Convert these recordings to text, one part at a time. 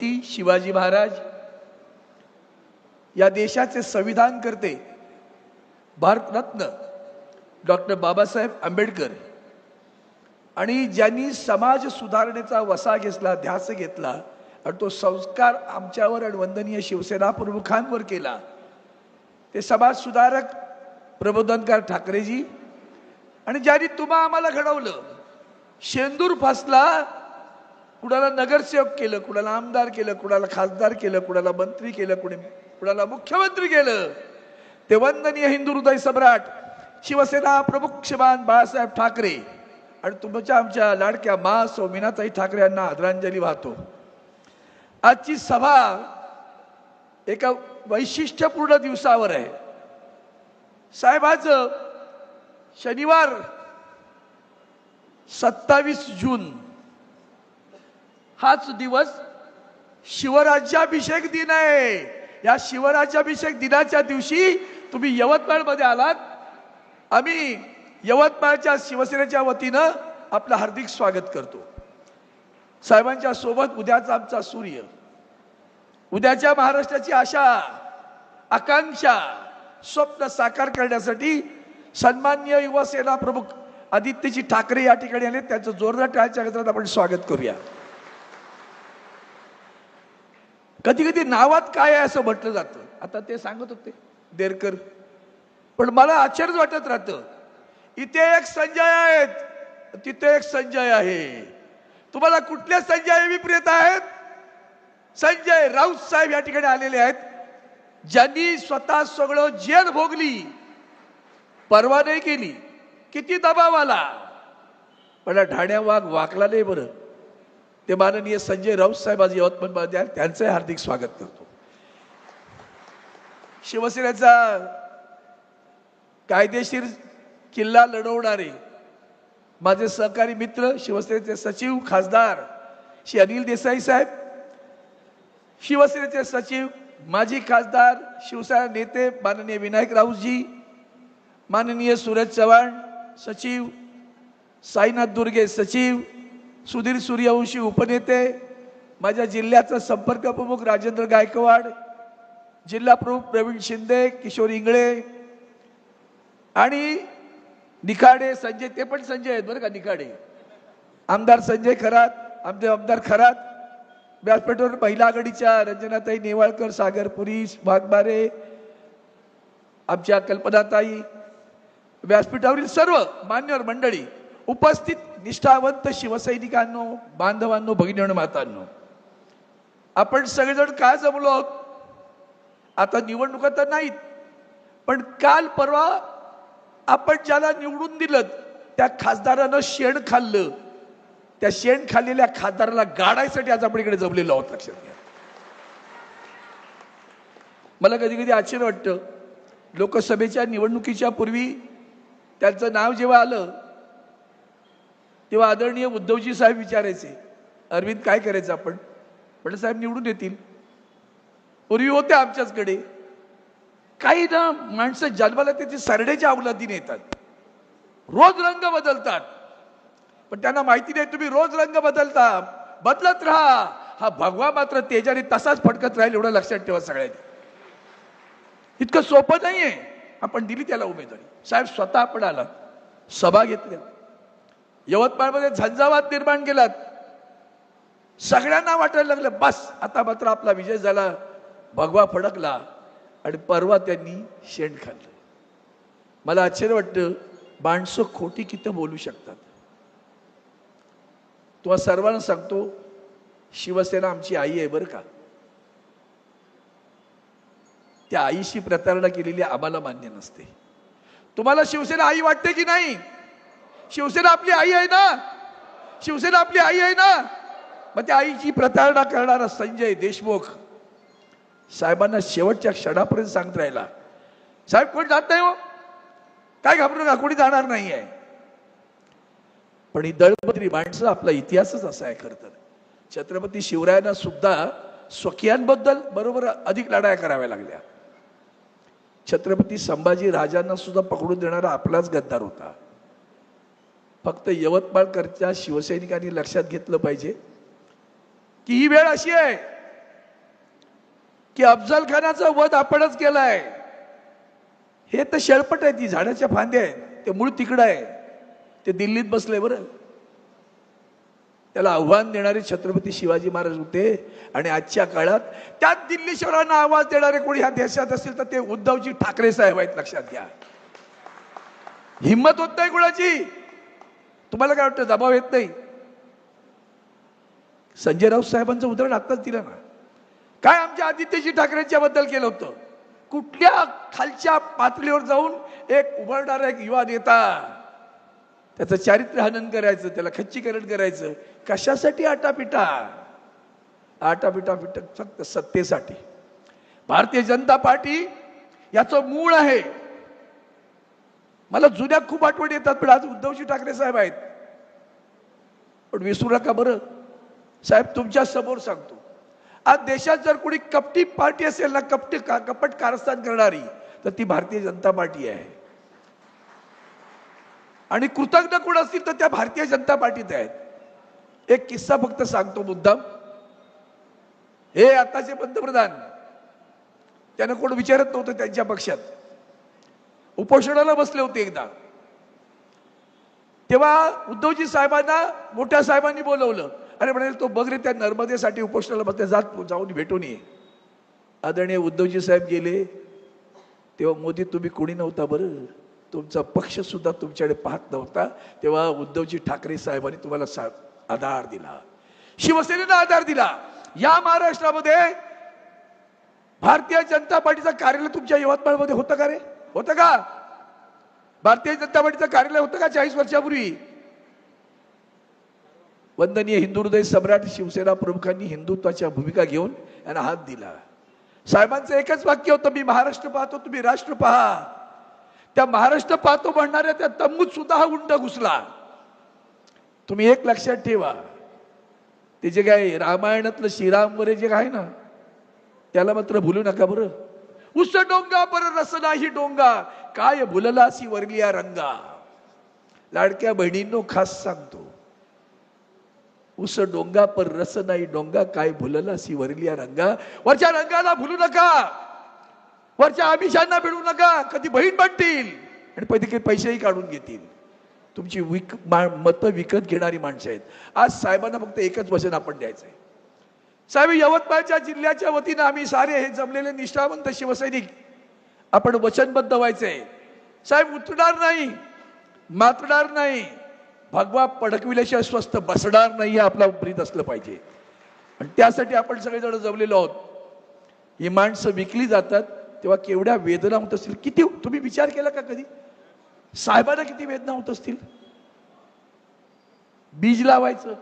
शिवाजी महाराज या देशाचे संविधान करते भारतरत्न डॉक्टर बाबासाहेब आंबेडकर आणि ज्यांनी समाज सुधारणेचा वसा घेतला, ध्यास घेतला आणि तो संस्कार आमच्यावर आणि वंदनीय शिवसेना प्रमुखांवर केला, ते समाज सुधारक प्रबोधनकार ठाकरेजी आणि ज्यांनी तुम्हा आम्हाला घडवलं, शेंदूर फासला, कुणाला नगरसेवक केलं, कुणाला आमदार केलं, कुणाला खासदार केलं, कुणाला मंत्री केलं, कुणाला मुख्यमंत्री केलं, ते वंदनीय हिंदू हृदय सम्राट शिवसेना प्रमुख श्रीमान बाळासाहेब ठाकरे आणि तुमच्या आमच्या लाडक्या मा सौ मीनाताई ठाकरे यांना आदरांजली वाहतो। आजची सभा एका वैशिष्ट्यपूर्ण दिवसावर आहे साहेब। आज शनिवार 27 जून हाच दिवस शिवराज्याभिषेक दिन आहे। या शिवराज्याभिषेक दिनाच्या दिवशी तुम्ही यवतमाळ मध्ये आलात। आम्ही यवतमाळच्या शिवसेनेच्या वतीनं आपलं हार्दिक स्वागत करतो। साहेबांच्या सोबत उद्याचा आमचा सूर्य, उद्याच्या महाराष्ट्राची आशा, आकांक्षा, स्वप्न साकार करण्यासाठी सन्माननीय युवा सेना प्रमुख आदित्यजी ठाकरे या ठिकाणी आले। त्यांचं जोरदार टाळ्यांच्या गजरात आपण स्वागत करूया। कधी कधी नावात काय आहे असं म्हटलं जातं, आता ते सांगत होते देरकर, पण मला आश्चर्य वाटत राहतं, इथे एक संजय आहेत, तिथे एक संजय आहे। तुम्हाला कुठले संजय विपरीत आहेत? संजय राऊत साहेब या ठिकाणी आलेले आहेत, ज्यांनी स्वतः सगळं जेल भोगली, परवा नाही केली, किती दबाव आला, पण ढाण्या वाघ वाकला नाही। बरं, ते माननीय संजय राऊत साहेब आज यवतमाळमध्ये आहेत, त्यांचे हार्दिक स्वागत करतो। शिवसेनेचा कायदेशीर किल्ला लढवणारे माझे सहकारी मित्र शिवसेनेचे सचिव खासदार श्री अनिल देसाई साहेब, शिवसेनेचे सचिव माजी खासदार शिवसेना नेते माननीय विनायक राऊतजी, माननीय सूरज चव्हाण सचिव, साईनाथ दुर्गे सचिव, सुधीर सूर्यवंशी उपनेते, माझ्या जिल्ह्याचा संपर्क प्रमुख राजेंद्र गायकवाड, जिल्हा प्रमुख प्रवीण शिंदे, किशोर इंगळे आणि निखाडे संजय, ते पण संजय आहेत बरं का, निखाडे, आमदार संजय खरात, आमचे आमदार खरात, व्यासपीठावर महिला आघाडीच्या रंजनाताई नेवाळकर, सागरपुरी, भागबारे, आमच्या कल्पनाताई, व्यासपीठावरील सर्व मान्यवर मंडळी, उपस्थित निष्ठावंत शिवसैनिकांनो, बांधवांनो, भगिनींनो, मातांनो, आपण सगळेजण काय जमलो आहोत? आता निवडणुका तर नाहीत, पण काल परवा आपण ज्याला निवडून दिलं त्या खासदारानं शेण खाल्लं, त्या शेण खाल्लेल्या खासदाराला गाडायसाठी आज आपण इकडे जमलेलो आहोत। लक्षात घ्या। मला कधी कधी आश्चर्य वाटतं, लोकसभेच्या निवडणुकीच्या पूर्वी त्यांचं नाव जेव्हा आलं तेव्हा आदरणीय उद्धवजी साहेब विचारायचे, अरविंद काय करायचं आपण? पण साहेब निवडून येतील। पूर्वी होते आमच्याचकडे काही ना माणसं जन्माला त्याची सरडेच्या अवलादीने येतात, रोज रंग बदलतात, पण त्यांना माहिती नाही तुम्ही रोज रंग बदलता, बदलत राहा, हा भगवा मात्र तेजाने तसाच फडकत राहील, एवढं लक्षात ठेवा सगळ्यांनी। इतकं सोपं नाहीये। आपण दिली त्याला उमेदवारी। साहेब स्वतः आपण आलात, सभा घेतल्या, यवतमाळमध्ये झंझावात निर्माण केलात, सगळ्यांना वाटायला लागलं बस आता मात्र आपला विजय झाला, भगवा फडकला, आणि परवा त्यांनी शेण खाल्लं। मला आश्चर्य वाटतं, माणसं खोटी किती बोलू शकतात। तुम्हाला सर्वांना सांगतो, शिवसेना आमची आई आहे बरं का। त्या आईशी प्रतारणा केलेली आम्हाला मान्य नसते। तुम्हाला शिवसेना आई वाटते की नाही? शिवसेना आपली आई आहे ना? शिवसेना आपली आई आहे ना? मग त्या आईची प्रतारणा करणारा संजय देशमुख साहेबांना शेवटच्या क्षणापर्यंत सांगत राहिला, साहेब कोण जात नाही हो, काय घाबरू नका, कोणी जाणार नाही आहे। पण ही दळपत्री माणसं, आपला इतिहासच असा आहे। खरं तर छत्रपती शिवरायांना सुद्धा स्वकीयांबद्दल बरोबर अधिक लढाया कराव्या लागल्या। छत्रपती संभाजी राजांना सुद्धा पकडून देणारा आपलाच गद्दार होता। फक्त यवतमाळकरच्या शिवसैनिकांनी लक्षात घेतलं पाहिजे की ही वेळ अशी आहे की अफजल खानाचा वध आपणच केलाय. हे तर शेळपट आहे, ती झाडाच्या फांद्या आहेत, ते मूळ तिकडं आहे, ते दिल्लीत बसले. बरं, त्याला आव्हान देणारे छत्रपती शिवाजी महाराज होते. आणि आजच्या काळात त्यात दिल्लीश्वरांना आवाज देणारे कोणी ह्या देशात असतील तर ते उद्धवजी ठाकरे साहेब आहेत. लक्षात घ्या. हिम्मत होत नाही कोणाची. तुम्हाला काय वाटतं दबाव येत नाही? संजय राऊत साहेबांचं उदाहरण आताच दिलं ना. काय आमच्या आदित्यजी ठाकरेंच्या बद्दल केलं होतं? कुठल्या खालच्या पातळीवर जाऊन एक उभारणारा एक युवा नेता, त्याचं चारित्र्य हनन करायचं, त्याला खच्चीकरण करायचं. कशासाठी? आटापिटा फक्त सत्तेसाठी. भारतीय जनता पार्टी याचं मूळ आहे. मला जुन्या खूप आठवणी येतात, पण आज उद्धवजी ठाकरे साहेब आहेत. पण विसरू नका बरं साहेब, तुमच्या समोर सांगतो, आज देशात जर कोणी कपटी पार्टी असेल ना, कपट कारस्थान करणारी, तर ती भारतीय जनता पार्टी आहे. आणि कृतज्ञ कोण असतील तर त्या भारतीय जनता पार्टीत आहेत. एक किस्सा फक्त सांगतो मुद्दाम. हे आताचे पंतप्रधान, त्यांना कोण विचारत नव्हतं त्यांच्या पक्षात, उपोषणाला बसले होते एकदा. तेव्हा उद्धवजी साहेबांना मोठ्या साहेबांनी बोलवलं. अरे म्हणाले, तो बघ रे, त्या नर्मदेसाठी उपोषणाला बसले, जाऊन भेटून ये. आदरणीय उद्धवजी साहेब गेले. तेव्हा मोदी, तुम्ही कोणी नव्हता बरं, तुमचा पक्ष सुद्धा तुमच्याकडे पाहत नव्हता. तेव्हा उद्धवजी ठाकरे साहेबांनी तुम्हाला आधार दिला, शिवसेनेला आधार दिला. या महाराष्ट्रामध्ये भारतीय जनता पार्टीचं कार्यालय तुमच्या यवतमाळमध्ये होतं का रे? होतं का? भारतीय जनता पार्टीचं कार्यालय होतं का 40 वर्षापूर्वी? वंदनीय हिंदू हृदय सम्राट शिवसेना प्रमुखांनी हिंदुत्वाच्या भूमिका घेऊन यांना हात दिला. साहेबांचं एकच वाक्य होतं, मी महाराष्ट्र पाहतो, तुम्ही राष्ट्र पहा. त्या महाराष्ट्र पाहतो म्हणणाऱ्या त्या तंबूत सुद्धा हा उंड घुसला. तुम्ही एक लक्षात ठेवा, ते जे काय रामायणातलं श्रीराम वरे जे आहे ना, त्याला मात्र भुलू नका बरं. उस डोंगा पर रस नाही डोंगा, काय भुललासी वरलिया रंगा. लाडक्या बहिणींनो खास सांगतो, उस डोंगा पर रस नाही डोंगा, काय भुललासी वरलिया रंगा. वरच्या रंगाला भुलू नका, वरच्या आमिषांना भिडू नका. कधी बहीण बनतील आणि पैसेही काढून घेतील. तुमची मतं विकत घेणारी माणसं आहेत. आज साहेबांना फक्त एकच वचन आपण द्यायचंय. साहेब, यवतमाळच्या जिल्ह्याच्या वतीनं आम्ही सारे हे जमलेले निष्ठावंत शिवसैनिक आपण वचनबद्ध व्हायचंय. साहेब, उतरणार नाही, मातणार नाही, भगवा पडकविल्याशिवाय स्वस्थ बसणार नाही, हे आपला ब्रीद असलं पाहिजे. आणि त्यासाठी आपण सगळेजण जमलेलो आहोत. ही माणसं विकली जातात तेव्हा केवढ्या वेदना होत असतील. किती तुम्ही विचार केला का कधी? साहेबांना किती वेदना होत असतील. बीज लावायचं,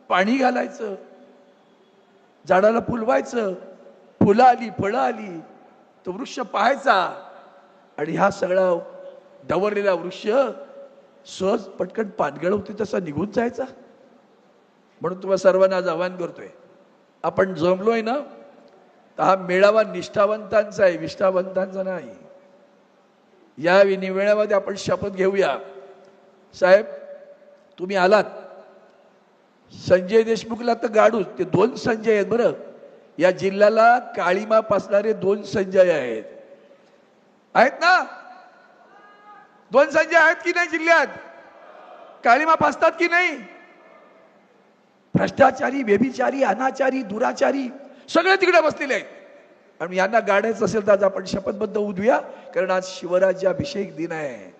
पाणी घालायचं, झाडाला फुलवायचं, फुलं आली, फळं आली, तो वृक्ष पाहायचा, आणि हा सगळा डवरलेला वृक्ष सहज पटकन पानगळ होती तसा निघून जायचा. म्हणून तुम्हाला सर्वांना आज आवाहन करतोय, आपण जमलोय ना, तर हा मेळावा निष्ठावंतांचा आहे, विष्ठावंतांचा नाही. या मेळाव्यामध्ये आपण शपथ घेऊया. साहेब, तुम्ही आलात, संजय देशमुखला तर गाडूच, ते 2 संजय आहेत बरं. या जिल्ह्याला काळीमा पासणारे 2 संजय आहेत ना? 2 संजय आहेत की नाही जिल्ह्यात? काळीमा पासतात की नाही? भ्रष्टाचारी, व्यभिचारी, अनाचारी, दुराचारी सगळे तिकडे बसलेले आहेत. आणि यांना गाडायचं असेल तर आज आपण शपथबद्ध उद्या, कारण आज शिवराज्याभिषेक दिन आहे,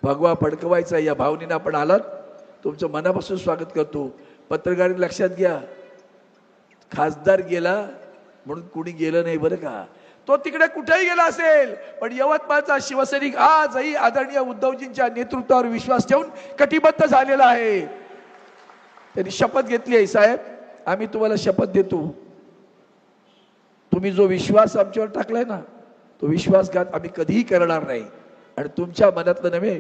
भगवा फडकवायचा. या भावनेने आपण आलात, तुमचं मनापासून स्वागत करतो. पत्रकार लक्षात घ्या, खासदार गेला म्हणून कुणी गेलं नाही बरं का. तो तिकडे कुठेही गेला असेल, पण यवतमाळचा शिवसैनिक आजही आदरणीय उद्धवजींच्या नेतृत्वावर विश्वास ठेवून कटिबद्ध झालेला आहे. त्यांनी शपथ घेतली आहे. साहेब, आम्ही तुम्हाला शपथ देतो, तुम्ही जो विश्वास आमच्यावर टाकलाय ना, तो विश्वासघात आम्ही कधीही करणार नाही. आणि तुमच्या मनातलं नव्हे,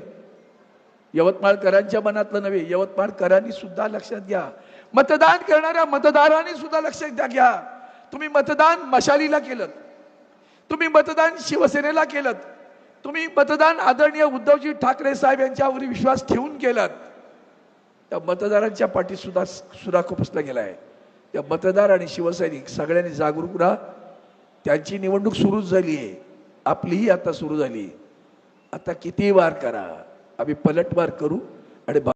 यवतमाळकरांच्या मनातलं नव्हे, यवतमाळकरांनी सुद्धा लक्षात घ्या, मतदान करणाऱ्या मतदारांनी सुद्धा लक्षात घ्या. तुम्ही मतदान मशालीला केलं, तुम्ही मतदान शिवसेनेला केलं, तुम्ही मतदान आदरणीय उद्धवजी ठाकरे साहेब यांच्यावर विश्वास ठेवून केलं. त्या मतदारांच्या पाठी सुद्धा सुरा खुपसला गेला आहे. त्या मतदार आणि शिवसैनिक सगळ्यांनी जागरूक राहा. त्यांची निवडणूक सुरूच झाली आहे, आपलीही आता सुरू झाली. आता किती वार करा, आम्ही पलटवार करू आणि